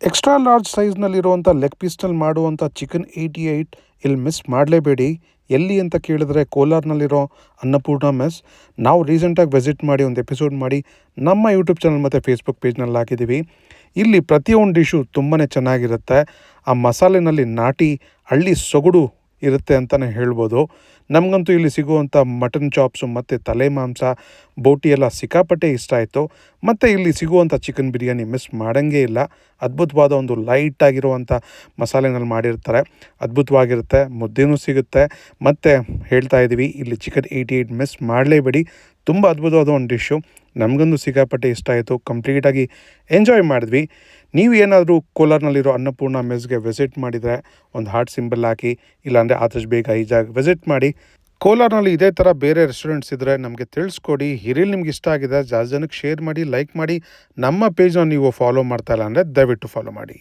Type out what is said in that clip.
Extra large ಸೈಜ್ನಲ್ಲಿರುವಂಥ leg ಪೀಸ್ನಲ್ಲಿ ಮಾಡುವಂಥ chicken 88 ಇಲ್ಲಿ miss ಮಾಡಲೇಬೇಡಿ. ಎಲ್ಲಿ ಅಂತ ಕೇಳಿದ್ರೆ ಕೋಲಾರ್ನಲ್ಲಿರೋ ಅನ್ನಪೂರ್ಣ ಮೆಸ್. ನಾವು ರೀಸೆಂಟಾಗಿ ವಿಸಿಟ್ ಮಾಡಿ ಒಂದು ಎಪಿಸೋಡ್ ಮಾಡಿ ನಮ್ಮ ಯೂಟ್ಯೂಬ್ ಚಾನಲ್ ಮತ್ತು ಫೇಸ್ಬುಕ್ ಪೇಜ್ನಲ್ಲಿ ಹಾಕಿದ್ದೀವಿ. ಇಲ್ಲಿ ಪ್ರತಿಯೊಂದು ಡಿಶು ತುಂಬಾ ಚೆನ್ನಾಗಿರುತ್ತೆ. ಆ ಮಸಾಲೆನಲ್ಲಿ ನಾಟಿ ಹಳ್ಳಿ ಸೊಗಡು ಇರುತ್ತೆ ಅಂತಲೇ ಹೇಳ್ಬೋದು. ನಮಗಂತೂ ಇಲ್ಲಿ ಸಿಗುವಂಥ ಮಟನ್ ಚಾಪ್ಸು ಮತ್ತು ತಲೆ ಮಾಂಸ ಬೋಟಿ ಎಲ್ಲ ಸಿಕ್ಕಾಪಟ್ಟೆ ಇಷ್ಟ ಆಯಿತು. ಮತ್ತು ಇಲ್ಲಿ ಸಿಗುವಂಥ ಚಿಕನ್ ಬಿರಿಯಾನಿ ಮಿಸ್ ಮಾಡೋಂಗೇ ಇಲ್ಲ. ಅದ್ಭುತವಾದ ಒಂದು ಲೈಟಾಗಿರುವಂಥ ಮಸಾಲೆನಲ್ಲಿ ಮಾಡಿರ್ತಾರೆ, ಅದ್ಭುತವಾಗಿರುತ್ತೆ. ಮುದ್ದೆನೂ ಸಿಗುತ್ತೆ. ಮತ್ತು ಹೇಳ್ತಾ ಇದ್ದೀವಿ, ಇಲ್ಲಿ ಚಿಕನ್ 88 ಮಿಸ್ ಮಾಡಲೇಬೇಡಿ. ತುಂಬ ಅದ್ಭುತವಾದ ಒಂದು ಡಿಶ್ಶು. ನಮಗಂತೂ ಸಿಕ್ಕಾಪಟ್ಟೆ ಇಷ್ಟ ಆಯಿತು. ಕಂಪ್ಲೀಟಾಗಿ ಎಂಜಾಯ್ ಮಾಡಿದ್ವಿ. ನೀವು ಏನಾದರೂ ಕೋಲಾರ್ನಲ್ಲಿರೋ ಅನ್ನಪೂರ್ಣ ಮೆಸ್ಗೆ ವಿಸಿಟ್ ಮಾಡಿದರೆ ಒಂದು ಹಾರ್ಟ್ ಸಿಂಬಲ್ ಹಾಕಿ, ಇಲ್ಲಾಂದರೆ ಆದಷ್ಟು ಬೇಗ ಈ ಜಾಗ ವಿಸಿಟ್ ಮಾಡಿ. ಕೋಲಾರ್ನಲ್ಲಿ ಇದೇ ಥರ ಬೇರೆ ರೆಸ್ಟೋರೆಂಟ್ಸ್ ಇದ್ದರೆ ನಮಗೆ ತಿಳಿಸ್ಕೊಡಿ. ಹಿರಿಲ್ ನಿಮ್ಗೆ ಇಷ್ಟ ಆಗಿದೆ ಜಾಸ್ತಿ ಜನಕ್ಕೆ ಶೇರ್ ಮಾಡಿ, ಲೈಕ್ ಮಾಡಿ. ನಮ್ಮ ಪೇಜ್ನ ನೀವು ಫಾಲೋ ಮಾಡ್ತಾ ಇಲ್ಲ ಅಂದರೆ ದಯವಿಟ್ಟು ಫಾಲೋ ಮಾಡಿ.